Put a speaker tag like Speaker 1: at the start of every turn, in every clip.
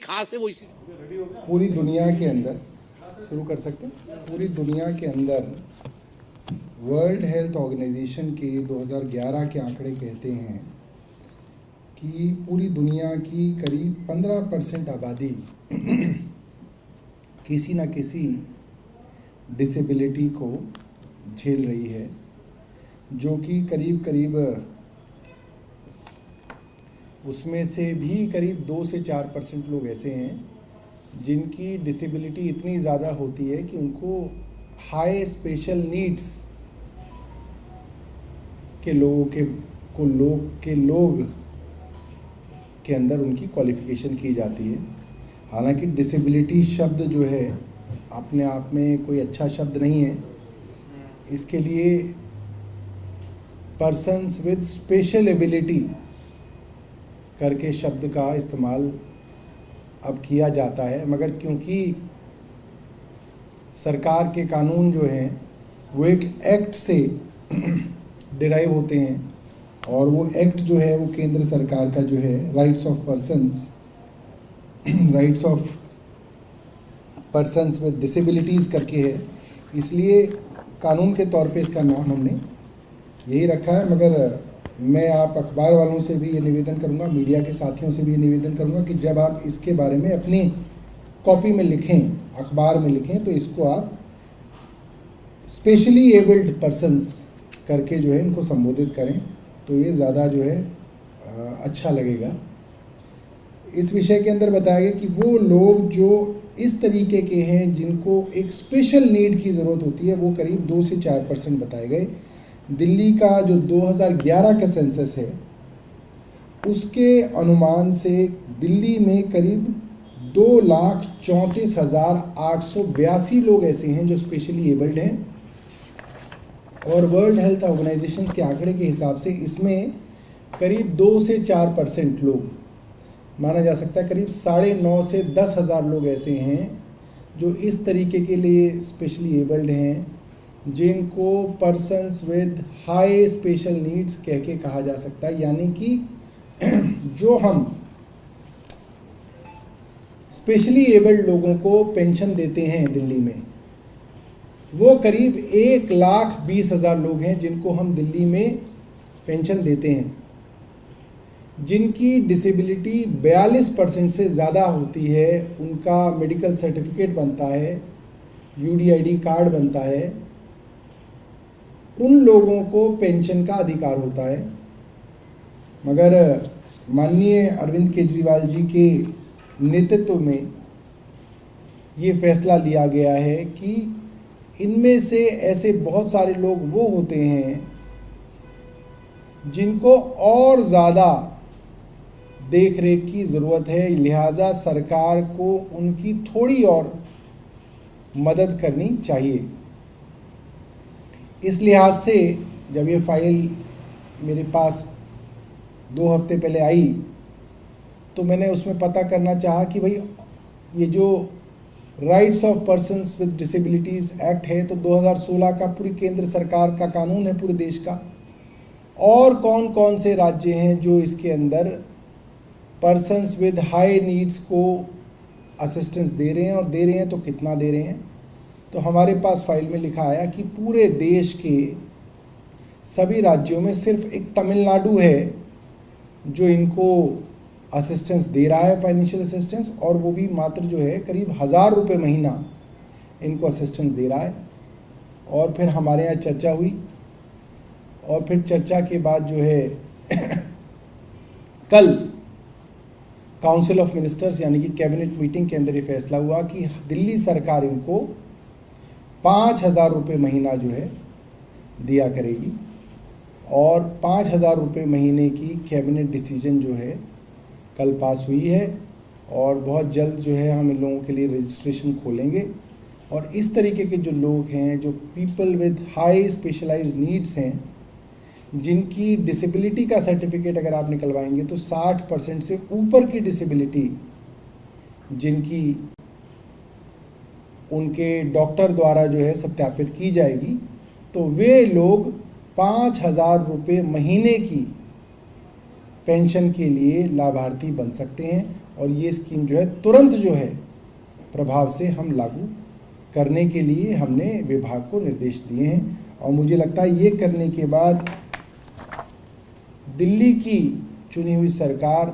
Speaker 1: खास है वो इसी।
Speaker 2: पूरी दुनिया के अंदर शुरू कर सकते हैं। पूरी दुनिया के अंदर वर्ल्ड हेल्थ ऑर्गेनाइजेशन के 2011 के आंकड़े कहते हैं कि पूरी दुनिया की करीब 15% आबादी किसी न किसी डिसेबिलिटी को झेल रही है, जो कि करीब उसमें से भी करीब 2 से 4% लोग ऐसे हैं जिनकी डिसेबिलिटी इतनी ज़्यादा होती है कि उनको हाई स्पेशल नीड्स के लोग के अंदर उनकी क्वालिफिकेशन की जाती है। हालांकि डिसेबिलिटी शब्द जो है अपने आप में कोई अच्छा शब्द नहीं है। इसके लिए पर्सन्स विद स्पेशल एबिलिटी करके शब्द का इस्तेमाल अब किया जाता है, मगर क्योंकि सरकार के कानून जो हैं वो एक एक्ट से डिराइव होते हैं और वो एक्ट जो है वो केंद्र सरकार का जो है rights of persons with disabilities करके है, इसलिए कानून के तौर पे इसका नाम हमने यही रखा है। मगर मैं आप अखबार वालों से भी ये निवेदन करूंगा, मीडिया के साथियों से भी ये निवेदन करूंगा कि जब आप इसके बारे में अपनी कॉपी में लिखें, अखबार में लिखें, तो इसको आप स्पेशली एबल्ड पर्सन्स करके जो है इनको संबोधित करें, तो ये ज़्यादा जो है अच्छा लगेगा। इस विषय के अंदर बताया गया कि वो लोग जो इस तरीके के हैं जिनको एक स्पेशल नीड की ज़रूरत होती है वो करीब 2 से 4% बताए गए। दिल्ली का जो 2011 का सेंसस है उसके अनुमान से दिल्ली में करीब 2,34,882 लोग ऐसे हैं जो स्पेशली एबल्ड हैं, और वर्ल्ड हेल्थ ऑर्गेनाइजेशन के आंकड़े के हिसाब से इसमें करीब 2 से 4% लोग माना जा सकता है, करीब 9.5 से 10,000 लोग ऐसे हैं जो इस तरीके के लिए स्पेशली एबल्ड हैं, जिनको persons with high special needs कह के कहा जा सकता है। यानी कि जो हम स्पेशली एबल्ड लोगों को पेंशन देते हैं दिल्ली में, वो करीब 1,20,000 लोग हैं जिनको हम दिल्ली में पेंशन देते हैं, जिनकी डिसेबिलिटी 42% से ज़्यादा होती है। उनका मेडिकल सर्टिफिकेट बनता है, UDID कार्ड बनता है, उन लोगों को पेंशन का अधिकार होता है। मगर माननीय अरविंद केजरीवाल जी के नेतृत्व में ये फैसला लिया गया है कि इनमें से ऐसे बहुत सारे लोग वो होते हैं जिनको और ज़्यादा देख रेख की ज़रूरत है, लिहाजा सरकार को उनकी थोड़ी और मदद करनी चाहिए। इस लिहाज से जब ये फाइल मेरे पास 2 हफ्ते पहले आई तो मैंने उसमें पता करना चाहा कि भाई ये जो rights of persons with disabilities act है तो 2016 का पूरी केंद्र सरकार का कानून है पूरे देश का, और कौन कौन से राज्य हैं जो इसके अंदर पर्सन्स विद हाई नीड्स को असिस्टेंस दे रहे हैं, और दे रहे हैं तो कितना दे रहे हैं। तो हमारे पास फाइल में लिखा आया कि पूरे देश के सभी राज्यों में सिर्फ एक तमिलनाडु है जो इनको असिस्टेंस दे रहा है, फाइनेंशियल असिस्टेंस, और वो भी मात्र जो है करीब 1,000 रुपये महीना इनको असिस्टेंस दे रहा है। और फिर हमारे यहाँ चर्चा हुई, और फिर चर्चा के बाद जो है कल काउंसिल ऑफ मिनिस्टर्स यानी कि कैबिनेट मीटिंग के अंदर ये फैसला हुआ कि दिल्ली सरकार इनको 5,000 रुपये महीना जो है दिया करेगी, और 5,000 रुपये महीने की कैबिनेट डिसीजन जो है कल पास हुई है, और बहुत जल्द जो है हम इन लोगों के लिए रजिस्ट्रेशन खोलेंगे। और इस तरीके के जो लोग हैं, जो people with high specialised needs हैं, जिनकी डिसेबिलिटी का सर्टिफिकेट अगर आप निकलवाएंगे तो 60% से ऊपर की डिसेबिलिटी जिनकी उनके डॉक्टर द्वारा जो है सत्यापित की जाएगी, तो वे लोग 5,000 रुपये महीने की पेंशन के लिए लाभार्थी बन सकते हैं। और ये स्कीम जो है तुरंत जो है प्रभाव से हम लागू करने के लिए हमने विभाग को निर्देश दिए हैं। और मुझे लगता है ये करने के बाद दिल्ली की चुनी हुई सरकार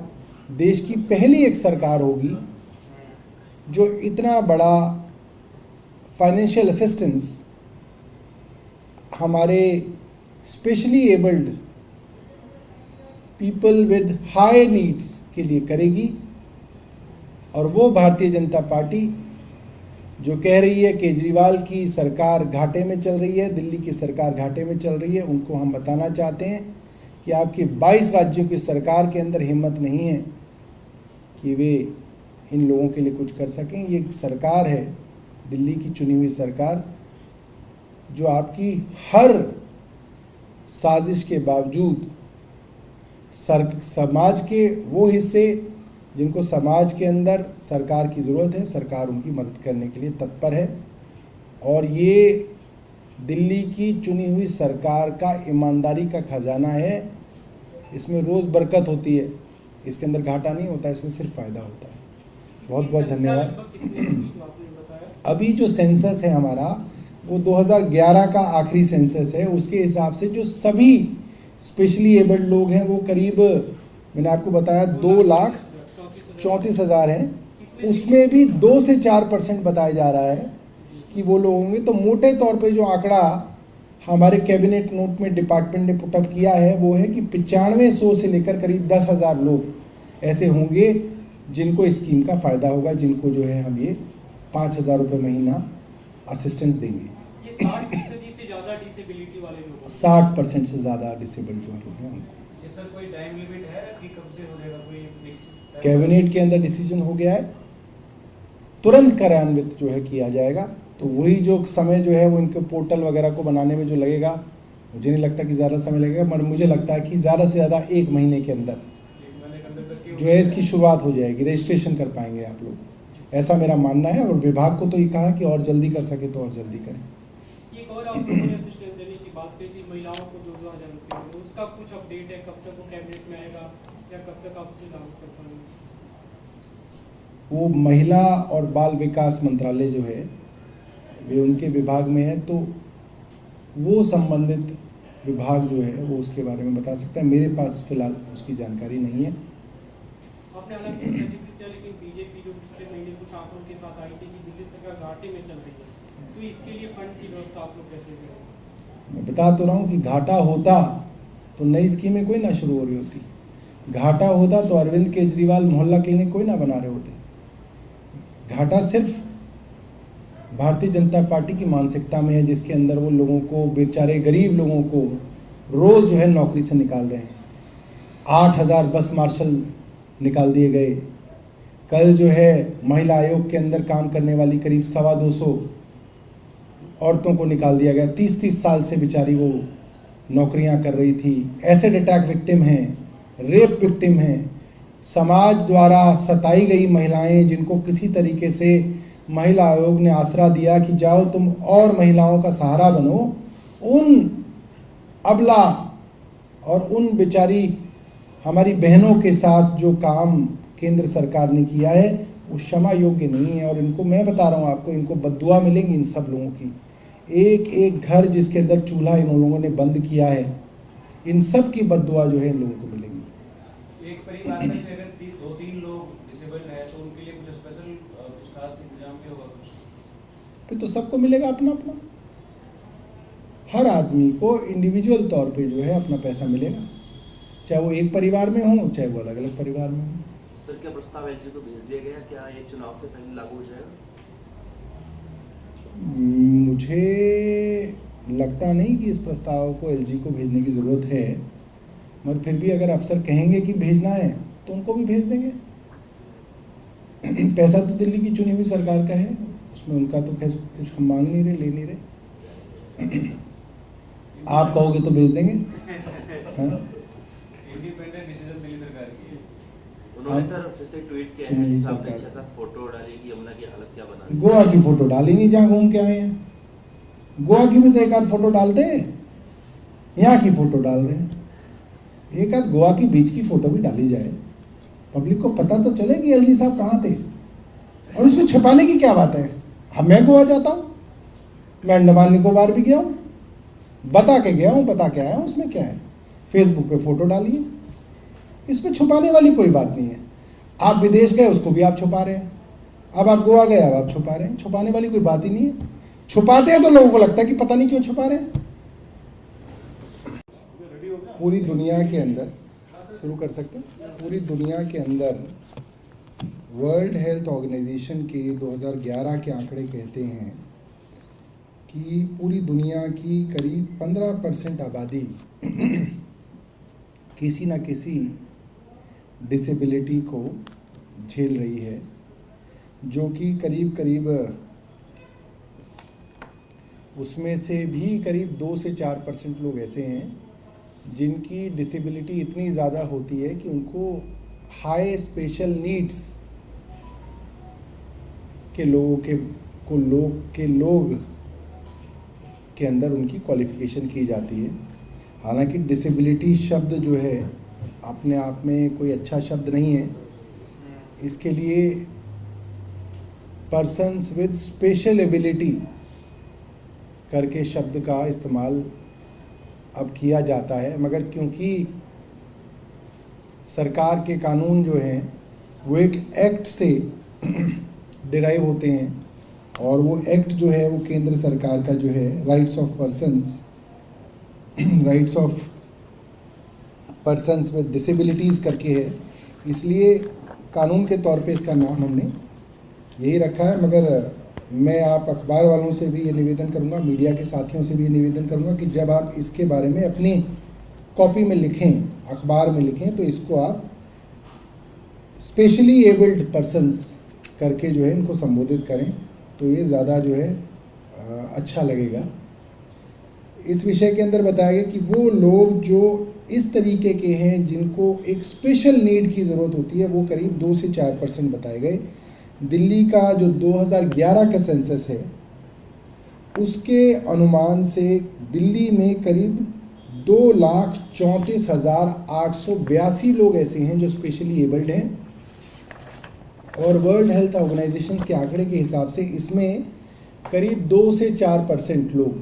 Speaker 2: देश की पहली एक सरकार होगी जो इतना बड़ा फाइनेंशियल असिस्टेंस हमारे specially abled people with high needs के लिए करेगी। और वो भारतीय जनता पार्टी जो कह रही है केजरीवाल की सरकार घाटे में चल रही है, दिल्ली की सरकार घाटे में चल रही है, उनको हम बताना चाहते हैं कि आपकी 22 राज्यों की सरकार के अंदर हिम्मत नहीं है कि वे इन लोगों के लिए कुछ कर सकें। ये सरकार है दिल्ली की चुनी हुई सरकार जो आपकी हर साजिश के बावजूद समाज के वो हिस्से जिनको समाज के अंदर सरकार की ज़रूरत है, सरकार उनकी मदद करने के लिए तत्पर है। और ये दिल्ली की चुनी हुई सरकार का ईमानदारी का खजाना है। इसमें रोज़ बरकत होती है, इसके अंदर घाटा नहीं होता, इसमें सिर्फ फ़ायदा होता है। बहुत बहुत धन्यवाद। अभी जो सेंसस है हमारा वो 2011 का आखिरी सेंसस है। उसके हिसाब से जो सभी स्पेशली एबल्ड लोग हैं वो करीब, मैंने आपको बताया 2,34,000 हैं। उसमें भी 2 से 4% बताया जा रहा है कि वो लोग होंगे। तो मोटे तौर पे जो आंकड़ा हमारे कैबिनेट नोट में डिपार्टमेंट ने पुटअप किया है वो है कि 9500 से लेकर करीब 10,000 लोग ऐसे होंगे जिनको इस स्कीम का फ़ायदा होगा, जिनको जो है हम ये 5,000 रुपये महीना असिस्टेंस देंगे।
Speaker 1: ये 60% से ज़्यादा डिसेबिलिटी वाले लोग,
Speaker 2: 60% से ज़्यादा डिसेबल्ड जो लोग हैं उनको।
Speaker 1: ये सर कोई टाइम लिमिट है कि कब से हो जाएगा? कोई
Speaker 2: कैबिनेट के अंदर डिसीजन हो गया है, तुरंत कार्यान्वित जो है किया जाएगा। तो वही जो समय जो है वो इनके पोर्टल वगैरह को बनाने में जो लगेगा, मुझे नहीं लगता कि ज़्यादा समय लगेगा, मगर मुझे लगता है कि ज़्यादा से ज़्यादा 1 महीने के अंदर जो है इसकी शुरुआत हो जाएगी, रजिस्ट्रेशन कर पाएंगे आप लोग, ऐसा मेरा मानना है। और विभाग को तो ये कहा कि और जल्दी कर सके तो और जल्दी करें।
Speaker 1: एक और आप लोगों ने असिस्टेंस देने की बात कही थी, महिलाओं को 2,000 रुपये, उसका कुछ अपडेट है? कब तक वो कैबिनेट में आएगा या कब तक आप उसे लागू कर पाएंगे?
Speaker 2: वो महिला और बाल विकास मंत्रालय जो है वे उनके विभाग में है, तो वो संबंधित विभाग जो है वो उसके बारे में बता सकता है। मेरे पास फिलहाल उसकी जानकारी नहीं है।
Speaker 1: आपने हालांकि प्रतिक्रिया किया, लेकिन बीजेपी जो पिछले महीने कुछ आंकड़ों के साथ आई थी कि दिल्ली सरकार घाटे में चल रही है, तो इसके लिए फंड की व्यवस्था आप लोग कैसे करेंगे?
Speaker 2: मैं बता तो रहा हूँ कि घाटा होता तो नई स्कीमें कोई ना शुरू हो रही होती, घाटा होता तो अरविंद केजरीवाल मोहल्ला क्लिनिक कोई ना बना रहे होते। घाटा सिर्फ भारतीय जनता पार्टी की मानसिकता में है, जिसके अंदर वो लोगों को, बेचारे गरीब लोगों को रोज़ जो है नौकरी से निकाल रहे हैं। 8,000 बस मार्शल निकाल दिए गए। कल जो है महिला आयोग के अंदर काम करने वाली करीब 225 औरतों को निकाल दिया गया। 30-30 साल से बेचारी वो नौकरियां कर रही थी। एसिड अटैक विक्टिम हैं, रेप विक्टिम हैं, समाज द्वारा सताई गई महिलाएं जिनको किसी तरीके से महिला आयोग ने आसरा दिया कि जाओ तुम और महिलाओं का सहारा बनो, उन अबला और उन बेचारी हमारी बहनों के साथ जो काम केंद्र सरकार ने किया है वो क्षमा योग्य नहीं है। और इनको मैं बता रहा हूँ आपको, इनको बद्दुआ मिलेंगी इन सब लोगों की। एक एक घर जिसके अंदर चूल्हा इन लोगों ने बंद किया है, इन सब की बद्दुआ जो है इन लोगों को मिलेंगी।
Speaker 3: एक परिवार में से अगर 2-3 लोग डिसेबल्ड हैं तो उनके लिए कुछ स्पेशल कुछ खास इंतजाम भी होगा कुछ?
Speaker 2: फिर तो सबको मिलेगा अपना अपना, हर आदमी को इंडिविजुअल तौर पे जो है अपना पैसा मिलेगा, चाहे वो एक परिवार में हो चाहे वो अलग अलग परिवार में हो।
Speaker 4: सर क्या प्रस्ताव एलजी को भेज दिया गया, क्या ये चुनाव से पहले लागू हो जाएगा?
Speaker 2: मुझे लगता नहीं कि इस प्रस्ताव को एलजी को भेजने की ज़रूरत है, मगर फिर भी अगर अफसर कहेंगे कि भेजना है तो उनको भी भेज देंगे। पैसा तो दिल्ली की चुनी हुई सरकार का है, उसमें उनका तो खैर कुछ हम मांग नहीं रहे, ले नहीं रहे। आप कहोगे तो भेज देंगे। हाँ?
Speaker 3: इंडिपेंडेंट डिसीजन दिल्ली सरकार की है।
Speaker 4: उन्होंने सर फिर से ट्वीट किया है कि आपने 6-7 फोटो डाली कि यमुना की हालत क्या बना रही है।
Speaker 2: गोवा की फोटो डाली नहीं, जहाँ घूम के आए हैं। गोवा की भी तो एक आध फोटो डालते हैं, यहाँ की फोटो डाल रहे हैं। एक आध गोवा की बीच की फोटो भी डाली जाए, पब्लिक को पता तो चले कि एलजी साहब कहाँ थे। और इसमें छुपाने की क्या बात है? अब मैं गोवा जाता हूँ, मैं अंडमान निकोबार भी गया हूँ, बता के गया हूँ, बता के आया हूँ, उसमें क्या है? फेसबुक पे फोटो डालिए, इसमें छुपाने वाली कोई बात नहीं है। आप विदेश गए उसको भी आप छुपा रहे हैं, अब आप गोवा गए अब आप छुपा रहे हैं, छुपाने वाली कोई बात ही नहीं है। छुपाते हैं तो लोगों को लगता है कि पता नहीं क्यों छुपा रहे हैं। पूरी दुनिया के अंदर, शुरू कर सकते हैं, पूरी दुनिया के अंदर वर्ल्ड हेल्थ ऑर्गेनाइजेशन के 2011 के आंकड़े कहते हैं कि पूरी दुनिया की करीब 15% आबादी किसी न किसी डिसेबिलिटी को झेल रही है, जो कि करीब करीब उसमें से भी करीब 2 से 4% लोग ऐसे हैं जिनकी डिसेबिलिटी इतनी ज़्यादा होती है कि उनको हाई स्पेशल नीड्स के लोगों के अंदर उनकी क्वालिफिकेशन की जाती है। हालांकि डिसेबिलिटी शब्द जो है अपने आप में कोई अच्छा शब्द नहीं है, इसके लिए पर्सन्स विद स्पेशल एबिलिटी करके शब्द का इस्तेमाल अब किया जाता है, मगर क्योंकि सरकार के कानून जो हैं वो एक एक्ट से डिराइव होते हैं, और वो एक्ट जो है वो केंद्र सरकार का जो है rights of persons with disabilities करके है, इसलिए कानून के तौर पे इसका नाम हमने यही रखा है। मगर मैं आप अखबार वालों से भी ये निवेदन करूंगा, मीडिया के साथियों से भी ये निवेदन करूंगा कि जब आप इसके बारे में अपनी कॉपी में लिखें, अखबार में लिखें, तो इसको आप स्पेशली एबल्ड पर्सन्स करके जो है इनको संबोधित करें, तो ये ज़्यादा जो है अच्छा लगेगा। इस विषय के अंदर बताया गया कि वो लोग जो इस तरीके के हैं जिनको एक स्पेशल नीड की ज़रूरत होती है, वो करीब 2 से 4% बताए गए। दिल्ली का जो 2011 का सेंसस है उसके अनुमान से दिल्ली में करीब 2,34,882 लोग ऐसे हैं जो स्पेशली एबल्ड हैं, और वर्ल्ड हेल्थ ऑर्गेनाइजेशन के आंकड़े के हिसाब से इसमें करीब 2 से 4% लोग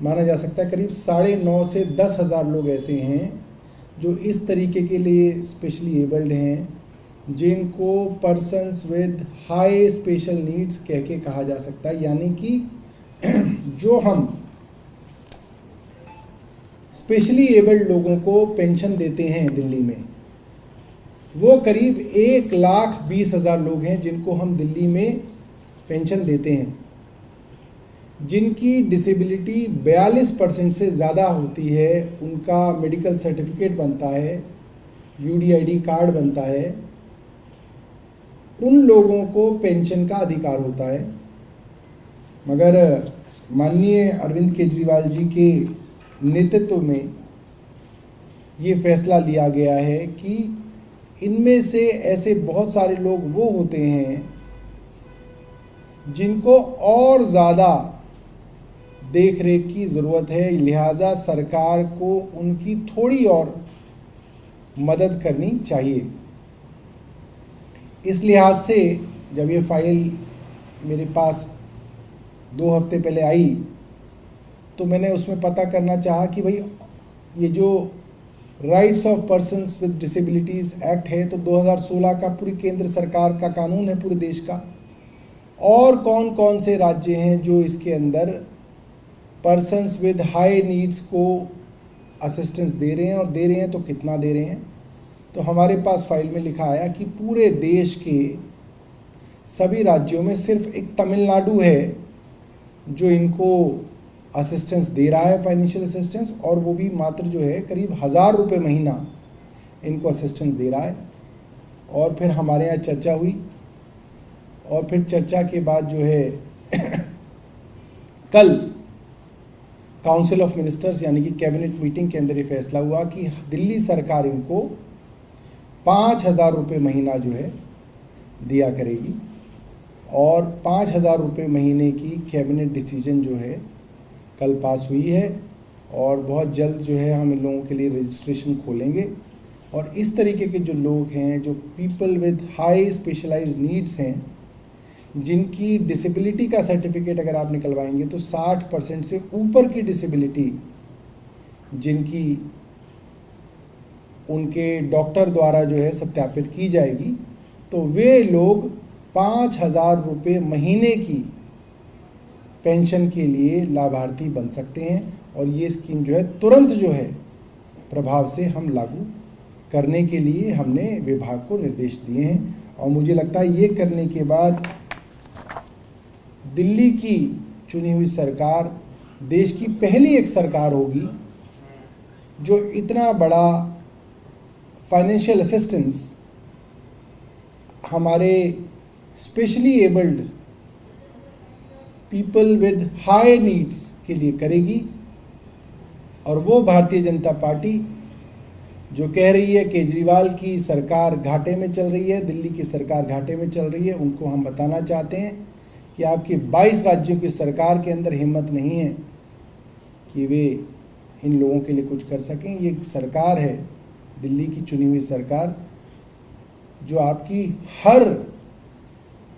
Speaker 2: माना जा सकता है, करीब 9.5 से 10,000 लोग ऐसे हैं जो इस तरीके के लिए स्पेशली एबल्ड हैं, जिनको persons with high special needs कह के कहा जा सकता है। यानी कि जो हम स्पेशली एबल्ड लोगों को पेंशन देते हैं दिल्ली में, वो करीब 1,20,000 लोग हैं जिनको हम दिल्ली में पेंशन देते हैं, जिनकी डिसेबिलिटी 42% से ज़्यादा होती है, उनका मेडिकल सर्टिफिकेट बनता है, UDID कार्ड बनता है, उन लोगों को पेंशन का अधिकार होता है। मगर माननीय अरविंद केजरीवाल जी के नेतृत्व में ये फैसला लिया गया है कि इनमें से ऐसे बहुत सारे लोग वो होते हैं जिनको और ज़्यादा देख रेख की ज़रूरत है, लिहाजा सरकार को उनकी थोड़ी और मदद करनी चाहिए। इस लिहाज से जब ये फाइल मेरे पास 2 हफ्ते पहले आई तो मैंने उसमें पता करना चाहा कि भाई ये जो rights of persons with disabilities act है तो 2016 का पूरी केंद्र सरकार का कानून है पूरे देश का, और कौन कौन से राज्य हैं जो इसके अंदर पर्सन्स विद हाई नीड्स को असिस्टेंस दे रहे हैं, और दे रहे हैं तो कितना दे रहे हैं। तो हमारे पास फाइल में लिखा आया कि पूरे देश के सभी राज्यों में सिर्फ एक तमिलनाडु है जो इनको असिस्टेंस दे रहा है, फाइनेंशियल असिस्टेंस, और वो भी मात्र जो है करीब 1,000 रुपये महीना इनको असिस्टेंस दे रहा है। और फिर हमारे यहाँ चर्चा हुई, और फिर चर्चा के बाद जो है कल काउंसिल ऑफ मिनिस्टर्स यानी कि कैबिनेट मीटिंग के अंदर ये फैसला हुआ कि दिल्ली सरकार इनको 5,000 रुपये महीना जो है दिया करेगी, और 5,000 रुपये महीने की कैबिनेट डिसीजन जो है कल पास हुई है, और बहुत जल्द जो है हम इन लोगों के लिए रजिस्ट्रेशन खोलेंगे। और इस तरीके के जो लोग हैं, जो people with high specialised needs हैं, जिनकी डिसेबिलिटी का सर्टिफिकेट अगर आप निकलवाएंगे तो 60% से ऊपर की डिसेबिलिटी जिनकी उनके डॉक्टर द्वारा जो है सत्यापित की जाएगी, तो वे लोग 5,000 रुपये महीने की पेंशन के लिए लाभार्थी बन सकते हैं। और ये स्कीम जो है तुरंत जो है प्रभाव से हम लागू करने के लिए हमने विभाग को निर्देश दिए हैं। और मुझे लगता है ये करने के बाद दिल्ली की चुनी हुई सरकार देश की पहली एक सरकार होगी जो इतना बड़ा फाइनेंशियल असिस्टेंस हमारे specially abled people with high needs के लिए करेगी। और वो भारतीय जनता पार्टी जो कह रही है केजरीवाल की सरकार घाटे में चल रही है, दिल्ली की सरकार घाटे में चल रही है, उनको हम बताना चाहते हैं कि आपकी 22 राज्यों की सरकार के अंदर हिम्मत नहीं है कि वे इन लोगों के लिए कुछ कर सकें। ये सरकार है, दिल्ली की चुनी हुई सरकार, जो आपकी हर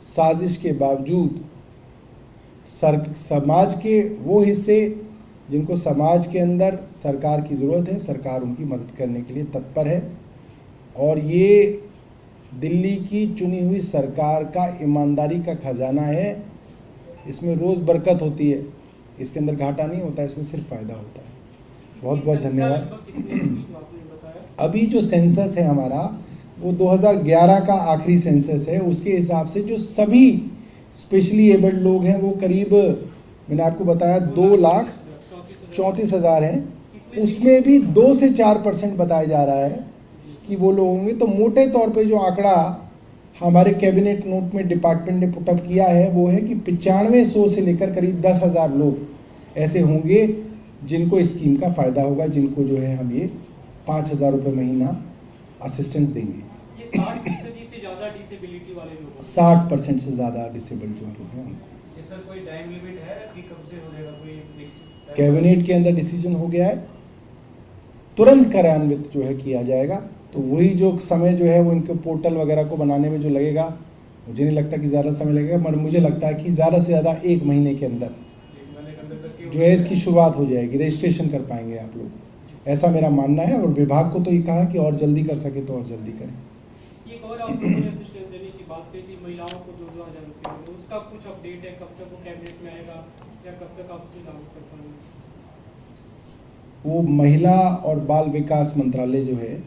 Speaker 2: साजिश के बावजूद समाज के वो हिस्से जिनको समाज के अंदर सरकार की ज़रूरत है, सरकार उनकी मदद करने के लिए तत्पर है। और ये दिल्ली की चुनी हुई सरकार का ईमानदारी का खजाना है। इसमें रोज़ बरकत होती है, इसके अंदर घाटा नहीं होता, इसमें सिर्फ फ़ायदा होता है। बहुत बहुत धन्यवाद। अभी जो सेंसस है हमारा वो 2011 का आखिरी सेंसस है। उसके हिसाब से जो सभी स्पेशली एबल्ड लोग हैं वो करीब, मैंने आपको बताया 2,34,000 हैं। उसमें भी 2 से 4% बताया जा रहा है कि वो लोग होंगे। तो मोटे तौर पे जो आंकड़ा हमारे कैबिनेट नोट में डिपार्टमेंट ने पुटअप किया है वो है कि 9500 से लेकर करीब 10,000 लोग ऐसे होंगे जिनको स्कीम का फ़ायदा होगा, जिनको जो है हम ये 5,000 रुपये महीना असिस्टेंस देंगे।
Speaker 1: ये 60% से ज़्यादा डिसेबिलिटी वाले लोग,
Speaker 2: 60% से ज़्यादा डिसेबल्ड जो लोग हैं उनको।
Speaker 3: ये सर कोई टाइम लिमिट है कि कब से हो जाएगा, कोई फिक्स
Speaker 2: कैबिनेट के अंदर डिसीजन हो गया है, तुरंत कार्यान्वित जो है किया जाएगा। तो वही जो समय जो है वो इनके पोर्टल वगैरह को बनाने में जो लगेगा, मुझे नहीं लगता कि ज़्यादा समय लगेगा, मगर मुझे लगता है कि ज़्यादा से ज़्यादा 1 महीने के अंदर जो है इसकी शुरुआत हो जाएगी, रजिस्ट्रेशन कर पाएंगे आप लोग, ऐसा मेरा मानना है। और विभाग को तो ये कहा कि और जल्दी कर सके तो और जल्दी करें।
Speaker 1: एक और आप लोगों ने असिस्टेंस देने की बात कही थी, महिलाओं को 2,000 रुपये, उसका कुछ अपडेट है, कब तक वो कैबिनेट में आएगा या कब तक आप उसे लागू कर पाएंगे?
Speaker 2: वो महिला और बाल विकास मंत्रालय जो है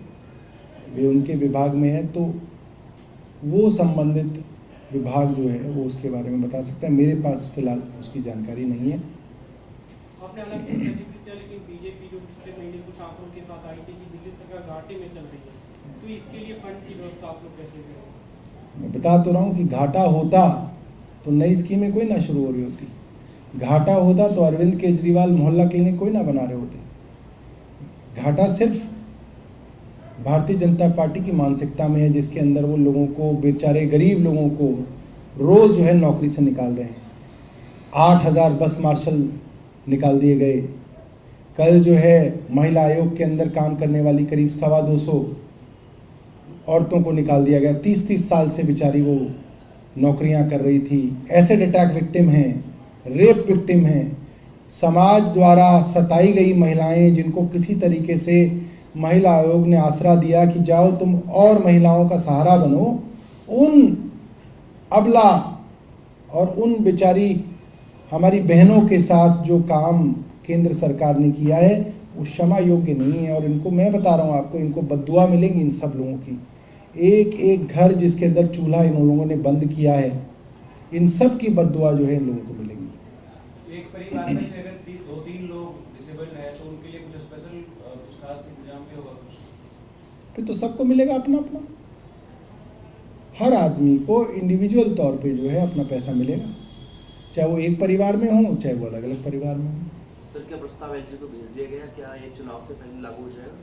Speaker 2: वे उनके विभाग में है, तो वो संबंधित विभाग जो है वो उसके बारे में बता सकता है। मेरे पास फिलहाल उसकी जानकारी नहीं है।
Speaker 1: आपने हालांकि प्रतिक्रिया किया, लेकिन बीजेपी जो पिछले महीने कुछ आंकड़ों के साथ आई थी कि दिल्ली सरकार घाटे में चल रही है, तो इसके लिए फंड की व्यवस्था आप लोग कैसे करेंगे?
Speaker 2: मैं बता तो रहा हूँ कि घाटा होता तो नई स्कीमें कोई ना शुरू हो रही होती, घाटा होता तो अरविंद केजरीवाल मोहल्ला क्लिनिक कोई ना बना रहे होते। घाटा सिर्फ भारतीय जनता पार्टी की मानसिकता में है, जिसके अंदर वो लोगों को, बेचारे गरीब लोगों को रोज़ जो है नौकरी से निकाल रहे हैं। 8,000 बस मार्शल निकाल दिए गए। कल जो है महिला आयोग के अंदर काम करने वाली करीब 250 औरतों को निकाल दिया गया। 30-30 साल से बेचारी वो नौकरियां कर रही थी। एसिड अटैक विक्टिम हैं, रेप विक्टिम हैं, समाज द्वारा सताई गई महिलाएं जिनको किसी तरीके से महिला आयोग ने आसरा दिया कि जाओ तुम और महिलाओं का सहारा बनो, उन अबला और उन बेचारी हमारी बहनों के साथ जो काम केंद्र सरकार ने किया है वो क्षमा योग्य नहीं है। और इनको मैं बता रहा हूँ आपको, इनको बद्दुआ मिलेंगी इन सब लोगों की। एक एक घर जिसके अंदर चूल्हा इन लोगों ने बंद किया है, इन सब की बद्दुआ जो है इन लोगों को मिलेंगी।
Speaker 3: एक परिवार में से अगर 2-3 लोग डिसेबल्ड हैं तो उनके लिए कुछ स्पेशल कुछ खास इंतजाम भी होगा कुछ?
Speaker 2: फिर तो सबको मिलेगा अपना अपना, हर आदमी को इंडिविजुअल तौर पे जो है अपना पैसा मिलेगा, चाहे वो एक परिवार में हो चाहे वो अलग अलग परिवार में हो।
Speaker 4: सर क्या प्रस्ताव एलजी को भेज दिया गया, क्या ये चुनाव से पहले लागू हो जाएगा?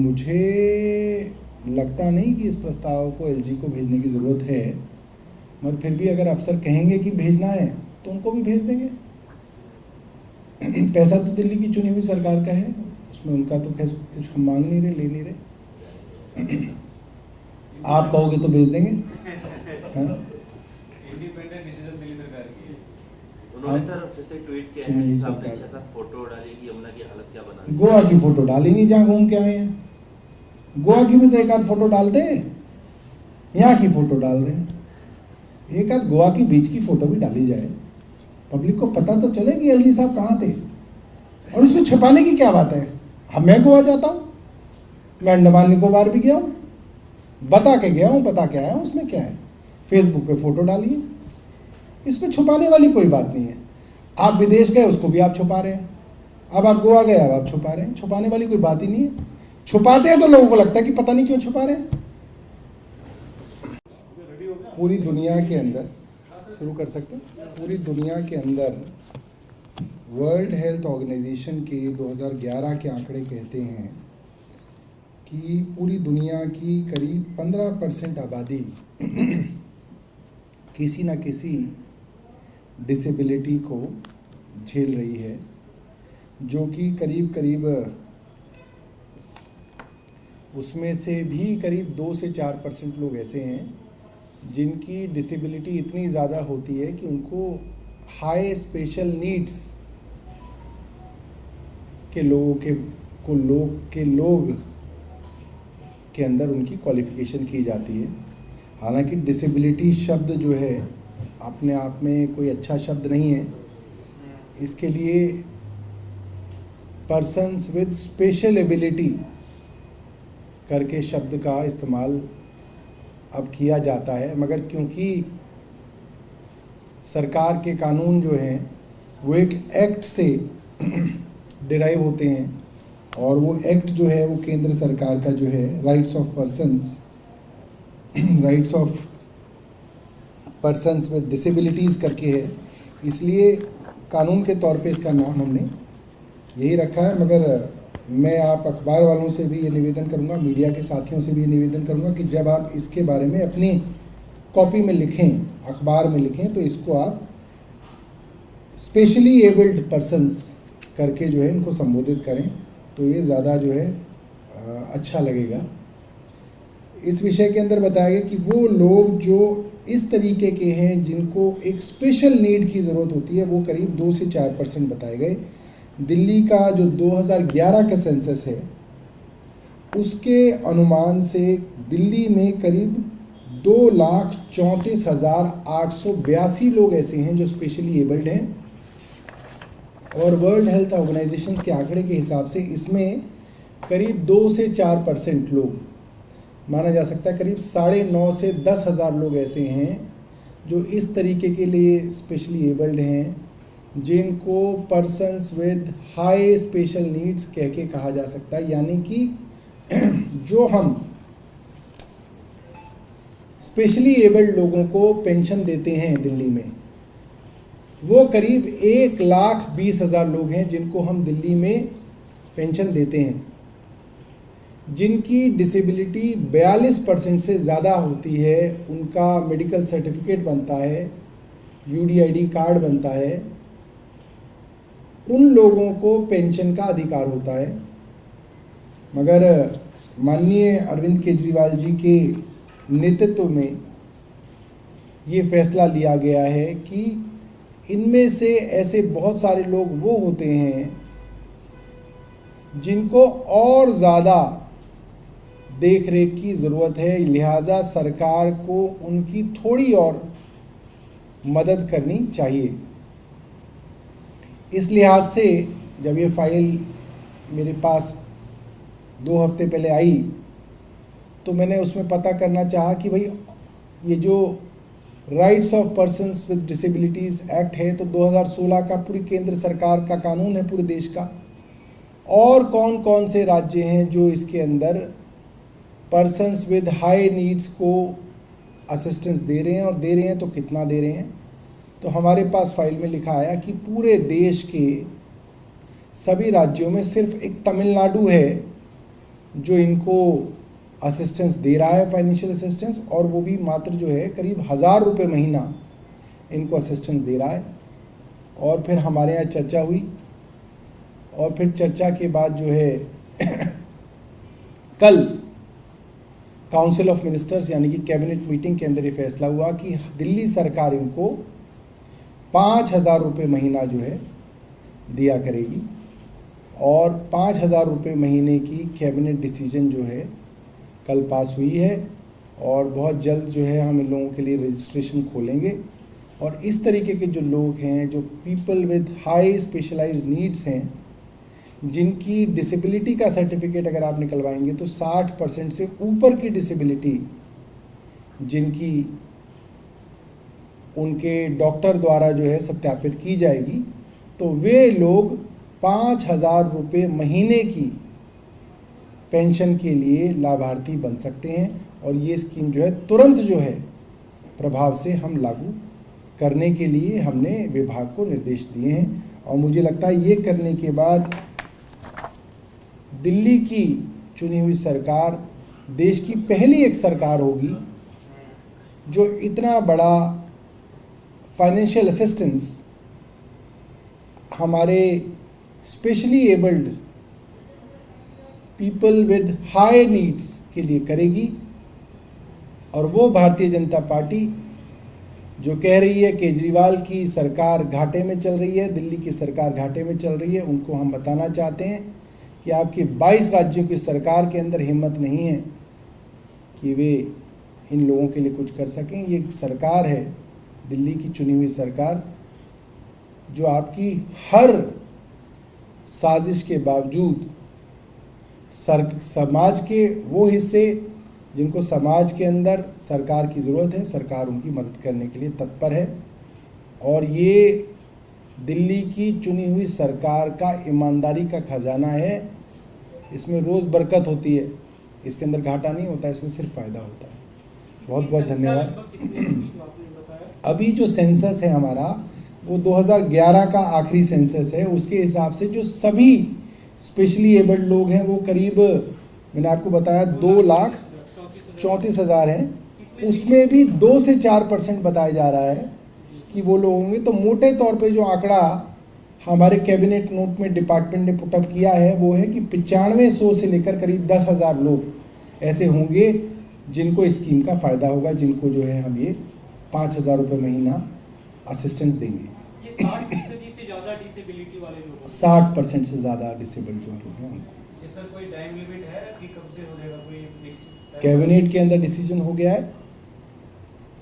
Speaker 2: मुझे लगता नहीं कि इस प्रस्ताव को एलजी को भेजने की ज़रूरत है, मगर फिर भी अगर अफसर कहेंगे कि भेजना है तो उनको भी भेज देंगे। पैसा तो दिल्ली की चुनी हुई सरकार का है, उसमें उनका तो खैर कुछ हम मांग नहीं रहे, ले नहीं रहे। आप कहोगे तो भेज देंगे। हाँ?
Speaker 3: इंडिपेंडेंट डिसीजन दिल्ली सरकार की है।
Speaker 4: उन्होंने
Speaker 2: हाँ।
Speaker 4: सर फिर से ट्वीट किया
Speaker 2: सुनिए
Speaker 4: है
Speaker 2: जी
Speaker 4: कि आपने
Speaker 2: सरकार।
Speaker 4: 6-7 फोटो डाली कि यमुना की हालत क्या बना दी।
Speaker 2: गोवा की फोटो डाली नहीं जहाँ घूम के आए हैं। गोवा की भी तो एक आध फोटो डालते हैं, यहाँ की फोटो डाल रहे हैं। एक आध गोवा की बीच की फोटो भी डाली जाए, पब्लिक को पता तो चले कि एलजी साहब कहाँ थे। और इसमें छुपाने की क्या बात है? मैं गोवा जाता हूँ, मैं अंडमान निकोबार भी गया हूँ, बता के गया हूँ, बता के आया हूँ, उसमें क्या है? फेसबुक पे फोटो डालिए, इसमें छुपाने वाली कोई बात नहीं है। आप विदेश गए उसको भी आप छुपा रहे हैं, अब आप गोवा गए अब आप छुपा रहे हैं, छुपाने वाली कोई बात ही नहीं है। छुपाते हैं तो लोगों को लगता है कि पता नहीं क्यों छुपा रहे हैं। पूरी दुनिया के अंदर, शुरू कर सकते हैं, पूरी दुनिया के अंदर वर्ल्ड हेल्थ ऑर्गेनाइजेशन के 2011 के आंकड़े कहते हैं कि पूरी दुनिया की करीब 15% आबादी किसी न किसी डिसेबिलिटी को झेल रही है, जो कि करीब करीब उसमें से भी करीब 2 से 4% लोग ऐसे हैं जिनकी डिसेबिलिटी इतनी ज़्यादा होती है कि उनको हाई स्पेशल नीड्स के लोगों के अंदर उनकी क्वालिफिकेशन की जाती है। हालांकि डिसेबिलिटी शब्द जो है अपने आप में कोई अच्छा शब्द नहीं है, इसके लिए पर्सन्स विद स्पेशल एबिलिटी करके शब्द का इस्तेमाल अब किया जाता है। मगर क्योंकि सरकार के कानून जो हैं वो एक एक्ट से डिराइव होते हैं, और वो एक्ट जो है वो केंद्र सरकार का जो है rights of persons with disabilities करके है, इसलिए कानून के तौर पे इसका नाम हमने यही रखा है। मगर मैं आप अखबार वालों से भी ये निवेदन करूंगा, मीडिया के साथियों से भी ये निवेदन करूंगा कि जब आप इसके बारे में अपनी कॉपी में लिखें, अखबार में लिखें, तो इसको आप स्पेशली एबल्ड पर्सन्स करके जो है इनको संबोधित करें, तो ये ज़्यादा जो है अच्छा लगेगा। इस विषय के अंदर बताया गया कि वो लोग जो इस तरीके के हैं जिनको एक स्पेशल नीड की ज़रूरत होती है, वो करीब 2 से 4% बताए गए। दिल्ली का जो 2011 का सेंसस है उसके अनुमान से दिल्ली में करीब 2,34,882 लोग ऐसे हैं जो स्पेशली एबल्ड हैं, और वर्ल्ड हेल्थ ऑर्गेनाइजेशन के आंकड़े के हिसाब से इसमें करीब 2 से 4% लोग माना जा सकता है, करीब 9.5 से 10,000 लोग ऐसे हैं जो इस तरीके के लिए स्पेशली एबल्ड हैं, जिनको persons with high special needs कह के कहा जा सकता है। यानी कि जो हम स्पेशली एबल्ड लोगों को पेंशन देते हैं दिल्ली में, वो करीब 1,20,000 लोग हैं जिनको हम दिल्ली में पेंशन देते हैं, जिनकी डिसेबिलिटी 42% से ज़्यादा होती है। उनका मेडिकल सर्टिफिकेट बनता है, UDID कार्ड बनता है, उन लोगों को पेंशन का अधिकार होता है। मगर माननीय अरविंद केजरीवाल जी के नेतृत्व में ये फैसला लिया गया है कि इनमें से ऐसे बहुत सारे लोग वो होते हैं जिनको और ज़्यादा देख रेख की ज़रूरत है, लिहाजा सरकार को उनकी थोड़ी और मदद करनी चाहिए। इस लिहाज से जब ये फाइल मेरे पास 2 हफ्ते पहले आई तो मैंने उसमें पता करना चाहा कि भाई ये जो rights of persons with disabilities act है तो 2016 का पूरी केंद्र सरकार का कानून है पूरे देश का, और कौन कौन से राज्य हैं जो इसके अंदर पर्सन्स विद हाई नीड्स को असिस्टेंस दे रहे हैं, और दे रहे हैं तो कितना दे रहे हैं। तो हमारे पास फाइल में लिखा आया कि पूरे देश के सभी राज्यों में सिर्फ एक तमिलनाडु है जो इनको असिस्टेंस दे रहा है, फाइनेंशियल असिस्टेंस, और वो भी मात्र जो है करीब 1,000 रुपये महीना इनको असिस्टेंस दे रहा है। और फिर हमारे यहाँ चर्चा हुई और फिर चर्चा के बाद जो है कल काउंसिल ऑफ मिनिस्टर्स यानी कि कैबिनेट मीटिंग के अंदर ये फैसला हुआ कि दिल्ली सरकार इनको 5,000 रुपये महीना जो है दिया करेगी और 5,000 रुपये महीने की कैबिनेट डिसीजन जो है कल पास हुई है और बहुत जल्द जो है हम इन लोगों के लिए रजिस्ट्रेशन खोलेंगे। और इस तरीके के जो लोग हैं, जो people with high specialised needs हैं, जिनकी डिसेबिलिटी का सर्टिफिकेट अगर आप निकलवाएंगे तो 60% से ऊपर की डिसेबिलिटी जिनकी उनके डॉक्टर द्वारा जो है सत्यापित की जाएगी, तो वे लोग 5,000 रुपये महीने की पेंशन के लिए लाभार्थी बन सकते हैं। और ये स्कीम जो है तुरंत जो है प्रभाव से हम लागू करने के लिए हमने विभाग को निर्देश दिए हैं। और मुझे लगता है ये करने के बाद दिल्ली की चुनी हुई सरकार देश की पहली एक सरकार होगी जो इतना बड़ा फाइनेंशियल असिस्टेंस हमारे specially abled people with high needs के लिए करेगी। और वो भारतीय जनता पार्टी जो कह रही है केजरीवाल की सरकार घाटे में चल रही है, दिल्ली की सरकार घाटे में चल रही है, उनको हम बताना चाहते हैं कि आपकी 22 राज्यों की सरकार के अंदर हिम्मत नहीं है कि वे इन लोगों के लिए कुछ कर सकें। ये सरकार है, दिल्ली की चुनी हुई सरकार, जो आपकी हर साजिश के बावजूद समाज के वो हिस्से जिनको समाज के अंदर सरकार की ज़रूरत है, सरकार उनकी मदद करने के लिए तत्पर है। और ये दिल्ली की चुनी हुई सरकार का ईमानदारी का खजाना है। इसमें रोज़ बरकत होती है, इसके अंदर घाटा नहीं होता, इसमें सिर्फ फ़ायदा होता है। बहुत बहुत धन्यवाद। अभी जो सेंसस है हमारा वो 2011 का आखिरी सेंसस है। उसके हिसाब से जो सभी स्पेशली एबल्ड लोग हैं वो करीब, मैंने आपको बताया 2,34,000 हैं। उसमें भी 2 से 4% बताया जा रहा है कि वो लोग होंगे। तो मोटे तौर पे जो आंकड़ा हमारे कैबिनेट नोट में डिपार्टमेंट ने पुटअप किया है वो है कि 9500 से लेकर करीब 10,000 लोग ऐसे होंगे जिनको इस स्कीम का फ़ायदा होगा, जिनको जो है हम ये 5,000 रुपये महीना असिस्टेंस देंगे।
Speaker 1: ये 60% से ज़्यादा डिसेबिलिटी वाले लोग,
Speaker 2: 60% से ज़्यादा डिसेबल्ड जो लोग हैं उनको।
Speaker 3: ये सर कोई टाइम लिमिट है कि कब से हो जाएगा, कोई फिक्स
Speaker 2: कैबिनेट के अंदर डिसीजन हो गया है,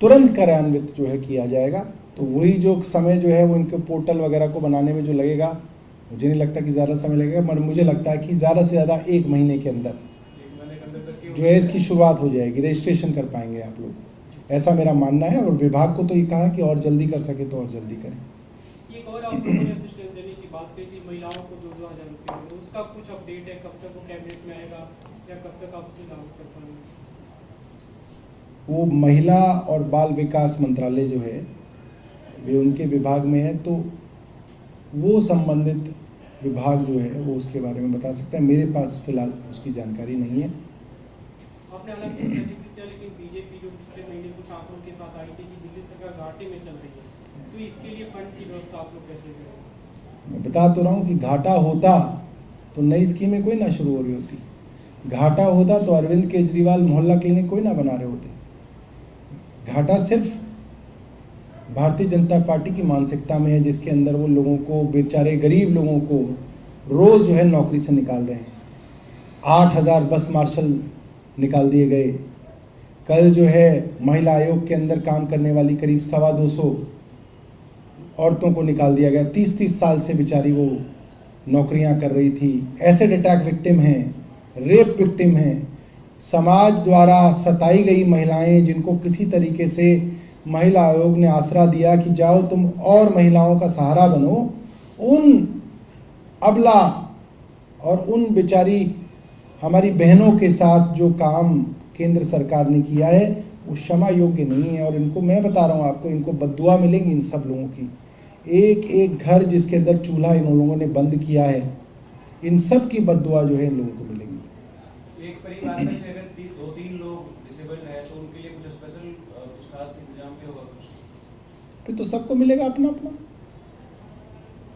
Speaker 2: तुरंत कार्यान्वित जो है किया जाएगा। तो वही जो समय जो है वो इनके पोर्टल वगैरह को बनाने में जो लगेगा, मुझे नहीं लगता कि ज़्यादा समय लगेगा, मगर मुझे लगता है कि ज़्यादा से ज़्यादा 1 महीने के अंदर जो है इसकी शुरुआत हो जाएगी, रजिस्ट्रेशन कर पाएंगे आप लोग, ऐसा मेरा मानना है। और विभाग को तो ये कहा कि और जल्दी कर सके तो और जल्दी करें।
Speaker 1: एक और आप लोगों ने असिस्टेंस देने की बात कही थी, महिलाओं को 2,000 रुपये, उसका कुछ अपडेट है, कब तक वो कैबिनेट में आएगा या कब तक आप उसे लॉन्च कर पाएंगे?
Speaker 2: वो महिला और बाल विकास मंत्रालय जो है वे उनके विभाग में है, तो वो संबंधित विभाग जो है वो उसके बारे में बता सकता है। मेरे पास फिलहाल उसकी जानकारी नहीं है।
Speaker 1: आपने हालांकि जिक्र किया, लेकिन बीजेपी जो पिछले महीने कुछ आंकड़ों के साथ आई थी कि दिल्ली सरकार घाटे में चल रही है, तो इसके लिए फंड की व्यवस्था आप लोग कैसे करेंगे?
Speaker 2: मैं बता तो रहा हूँ कि घाटा होता तो नई स्कीमें कोई ना शुरू हो रही होती, घाटा होता तो अरविंद केजरीवाल मोहल्ला क्लिनिक कोई ना बना रहे होते। घाटा सिर्फ भारतीय जनता पार्टी की मानसिकता में है, जिसके अंदर वो लोगों को, बेचारे गरीब लोगों को रोज़ जो है नौकरी से निकाल रहे हैं। 8,000 बस मार्शल निकाल दिए गए। कल जो है महिला आयोग के अंदर काम करने वाली करीब 250 औरतों को निकाल दिया गया। 30-30 साल से बेचारी वो नौकरियां कर रही थी। एसिड अटैक विक्टिम हैं, रेप विक्टिम हैं, समाज द्वारा सताई गई महिलाएं जिनको किसी तरीके से महिला आयोग ने आसरा दिया कि जाओ तुम और महिलाओं का सहारा बनो, उन अबला और उन बेचारी हमारी बहनों के साथ जो काम केंद्र सरकार ने किया है वो क्षमा योग्य नहीं है। और इनको मैं बता रहा हूँ आपको, इनको बद्दुआ मिलेंगी इन सब लोगों की। एक एक घर जिसके अंदर चूल्हा इन लोगों ने बंद किया है, इन सब की बद्दुआ जो है इन लोगों को मिलेंगी।
Speaker 3: एक परिवार में से अगर 2-3 लोग डिसेबल्ड हैं तो उनके लिए कुछ स्पेशल कुछ खास इंतजाम भी होगा कुछ?
Speaker 2: फिर तो सबको मिलेगा अपना अपना।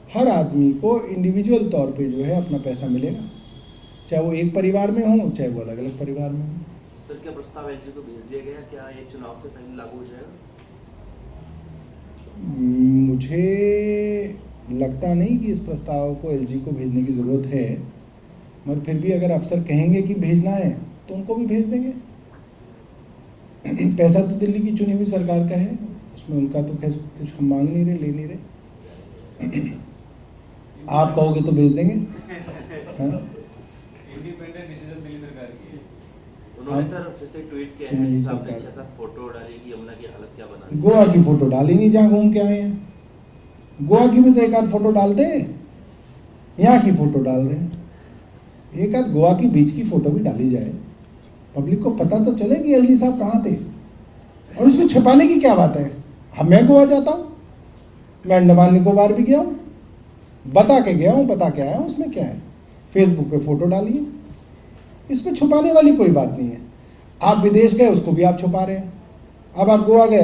Speaker 2: हर आदमी को इंडिविजुअल तौर पे जो है अपना पैसा मिलेगा, चाहे वो एक परिवार में हो चाहे वो अलग अलग परिवार में हो।
Speaker 4: सर क्या प्रस्ताव एलजी को भेज दिया गया, क्या ये चुनाव से पहले लागू हो जाएगा?
Speaker 2: मुझे लगता नहीं कि इस प्रस्ताव को एलजी को भेजने की ज़रूरत है, मगर फिर भी अगर अफसर कहेंगे कि भेजना है तो उनको भी भेज देंगे। पैसा तो दिल्ली की चुनी हुई सरकार का है, उसमें उनका तो खैर कुछ हम मांग नहीं रहे, ले नहीं रहे। आप कहोगे तो भेज देंगे। हाँ?
Speaker 3: इंडिपेंडेंट डिसीजन दिल्ली सरकार की है।
Speaker 4: उन्होंने
Speaker 2: हाँ।
Speaker 4: सर फिर से ट्वीट किया
Speaker 2: चुनी
Speaker 4: है
Speaker 2: हुई
Speaker 4: जिसमें आपने
Speaker 2: सरकार।
Speaker 4: 6-7 फोटो डाली कि यमुना की हालत क्या बना दी।
Speaker 2: गोवा की फोटो डाली नहीं जहाँ घूम के आए हैं, गोवा की भी तो एक आध फोटो डालते हैं, यहाँ की फोटो डाल रहे हैं। एक आध गोवा की बीच की फोटो भी डाली जाए, पब्लिक को पता तो चले कि एलजी साहब कहाँ थे। और इसमें छुपाने की क्या बात है? मैं गोवा जाता हूँ, मैं अंडमान निकोबार भी गया हूँ, बता के गया हूँ, बता के आया हूँ, उसमें क्या है? फेसबुक पे फोटो डाली है, इसमें छुपाने वाली कोई बात नहीं है। आप विदेश गए उसको भी आप छुपा रहे हैं, अब आप गोवा गए